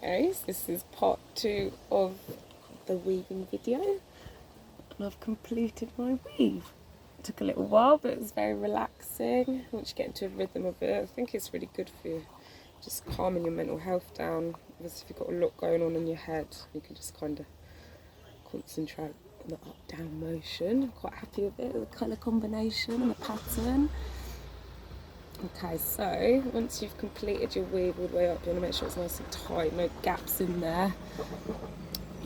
Okay, so this is part 2 of the weaving video, and I've completed my weave. It took a little while, but it was very relaxing. Once you get into a rhythm of it, I think it's really good for you, just calming your mental health down. Because if you've got a lot going on in your head, you can just kind of concentrate on the up-down motion. I'm quite happy with it, the colour combination and the pattern. Okay, so once you've completed your weave all the way up, you want to make sure it's nice and tight, no gaps in there.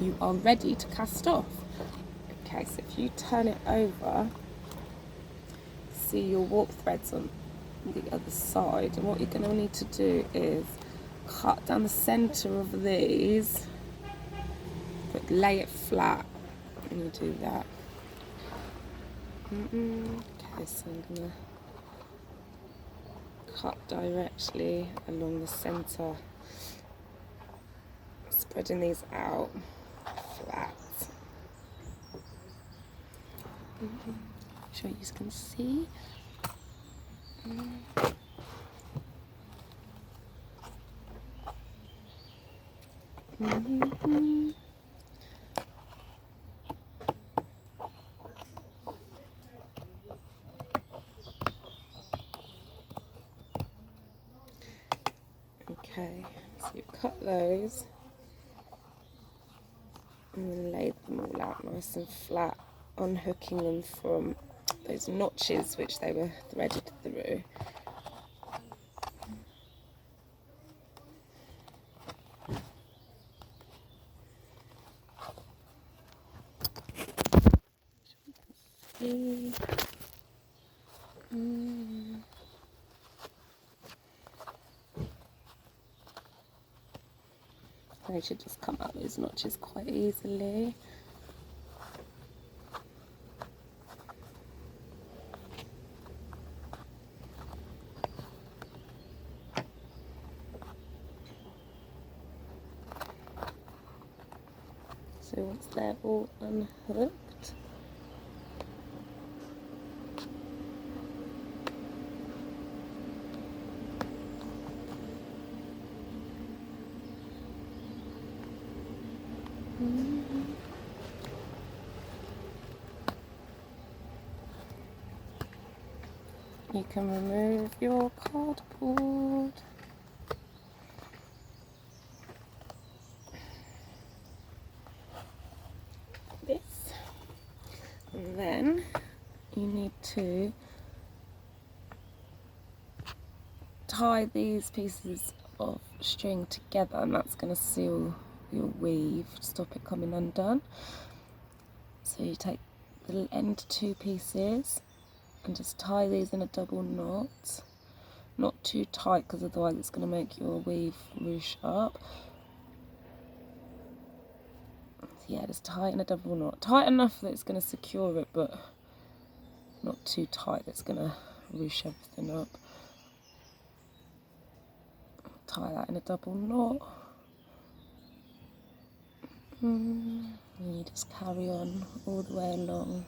You are ready to cast off. Okay, so if you turn it over, see your warp threads on the other side, and what you're going to need to do is cut down the centre of these, but lay it flat, and you do that. Okay, so I'm going to cut directly along the centre, spreading these out flat. Sure you can see. Okay, so you cut those and then lay them all out nice and flat, unhooking them from those notches which they were threaded through. They should just come out those notches quite easily. So once they're all unhooked, you can remove your cardboard. This. And then you need to tie these pieces of string together, and that's going to seal your weave, stop it coming undone. So you take the end 2 pieces and just tie these in a double knot, not too tight because otherwise it's going to make your weave ruche up. So yeah, just tie it in a double knot, tight enough that it's going to secure it, but not too tight that's going to ruche everything up. Tie that in a double knot. And you just carry on all the way along.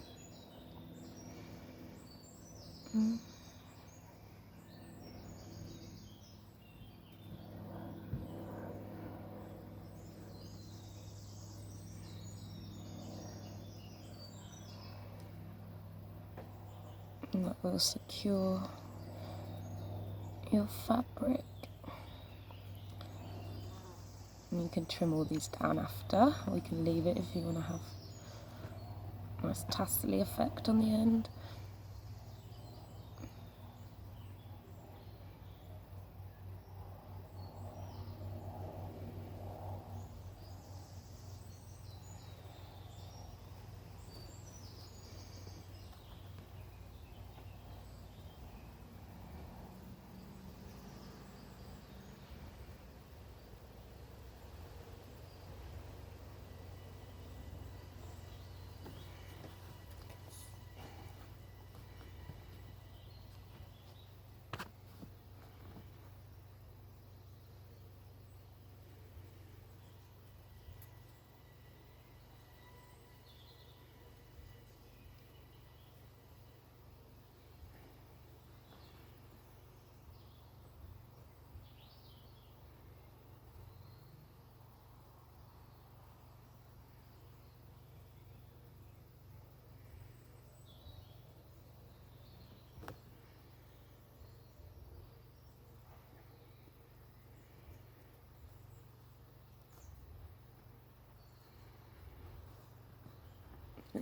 And that will secure your fabric. And you can trim all these down after, or you can leave it if you want to have a nice tassely effect on the end.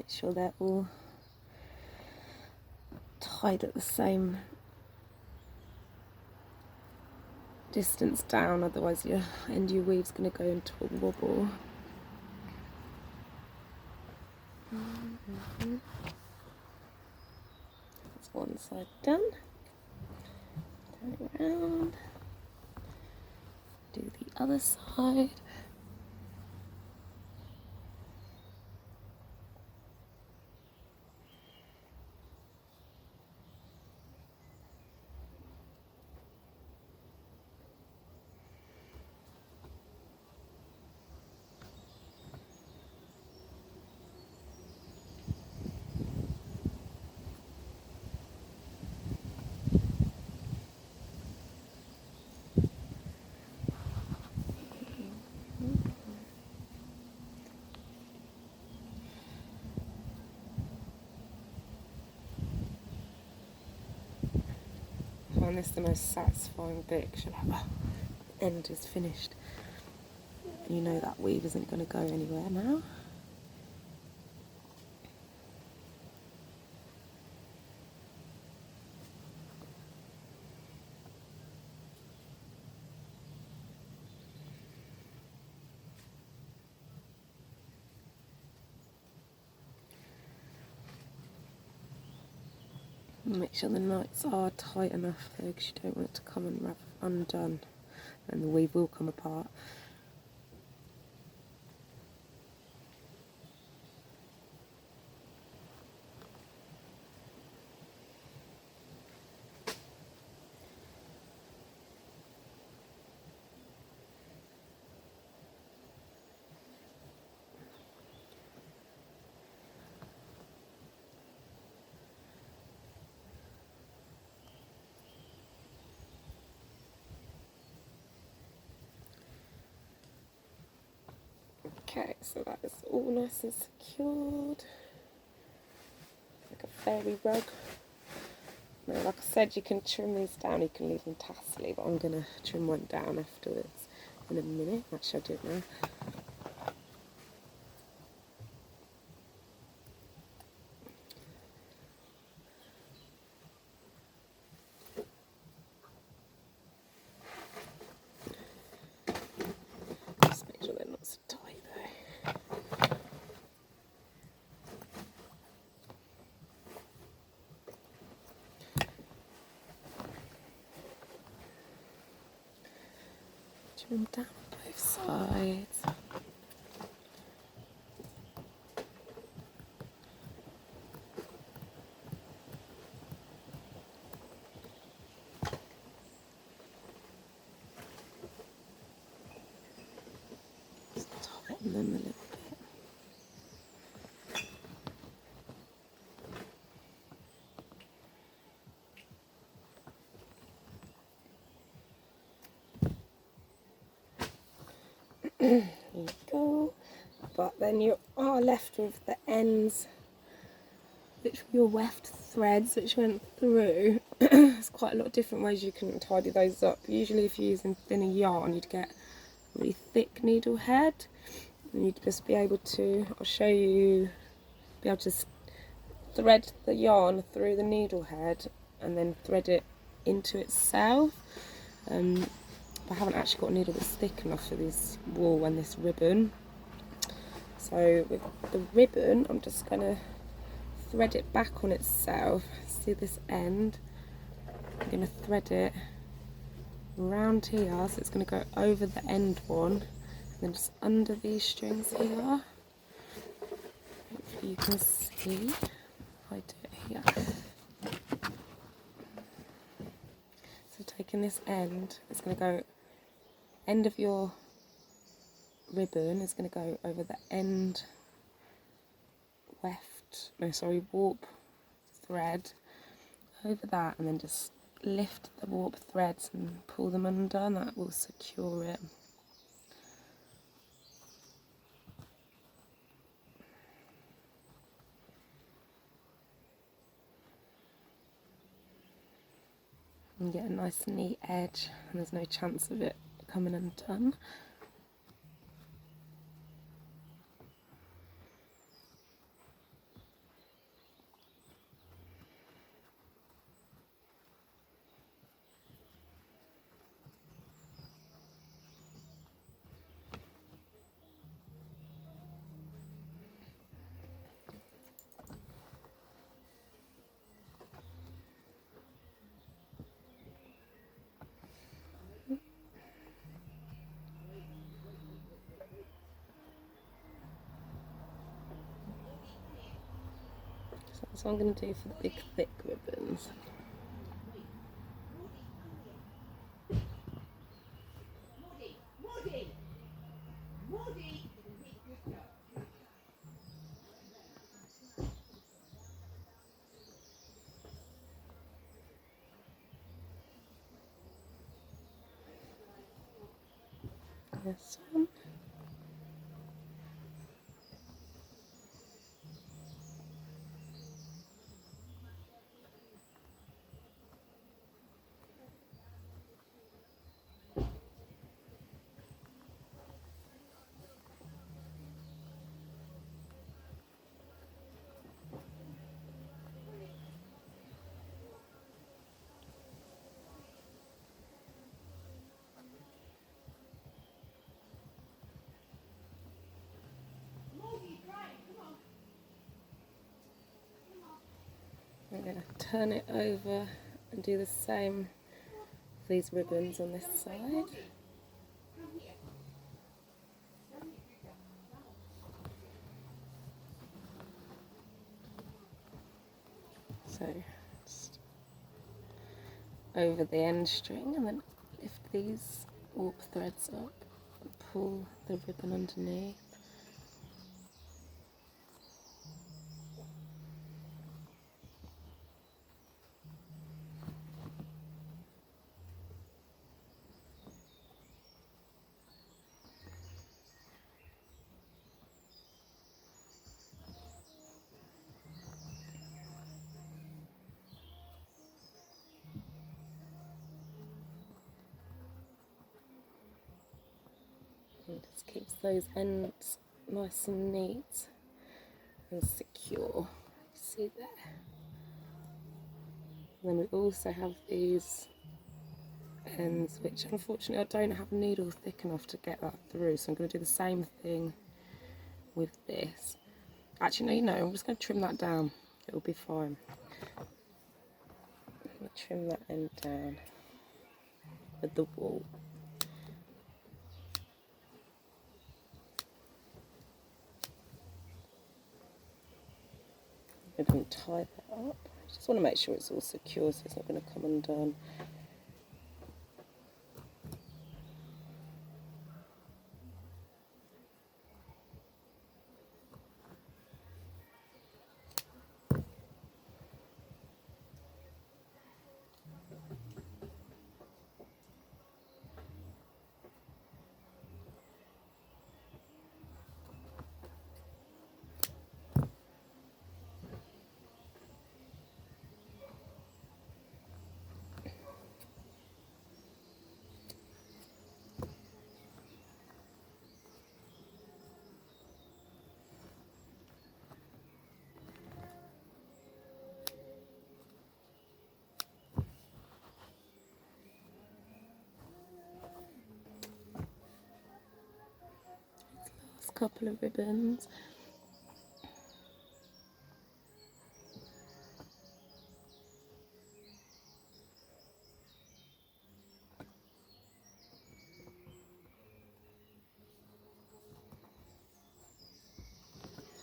Make sure they're all tied at the same distance down, otherwise your end of your weave's going to go into a wobble. That's one side done. Turn it around. Do the other side. I find this the most satisfying bit, because you're like, oh, the end is finished. You know that weave isn't going to go anywhere now. Make sure the knots are tight enough though, because you don't want it to come and undone, and the weave will come apart. Okay, so that is all nice and secured, like a fairy rug. Now, like I said, you can trim these down, you can leave them tassely, but I'm going to trim one down afterwards in a minute. Actually, I'll do it now. Just make sure they're not so tight though. Trim down on both sides. Just tighten them a little bit. There you go. But then you are left with the ends, which were your weft threads which went through. There's quite a lot of different ways you can tidy those up. Usually if you're using thinner yarn, you'd get a really thick needle head, and you'd just be able to, I'll show you, be able to thread the yarn through the needle head and then thread it into itself. I haven't actually got a needle that's thick enough for this wool and this ribbon. So with the ribbon, I'm just going to thread it back on itself. See this end? I'm going to thread it around here, so it's going to go over the end one, and then just under these strings here. Hopefully you can see. I do it here. So taking this end, it's going to go, end of your ribbon is going to go over the end warp thread, over that, and then just lift the warp threads and pull them under, and that will secure it. And get a nice neat edge, and there's no chance of it coming undone. That's what I'm going to do for the big thick ribbons. This one. I'm going to turn it over and do the same with these ribbons on this side. So just over the end string and then lift these warp threads up and pull the ribbon underneath. And just keeps those ends nice and neat and secure. See there? And then we also have these ends, which unfortunately I don't have a needle thick enough to get that through, so I'm going to do the same thing with this. Actually, no, I'm just going to trim that down. It'll be fine. I'm going to trim that end down with the wool. I'm going to tie that up. I just want to make sure it's all secure so it's not going to come undone. Last couple of ribbons.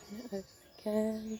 Turn it over again.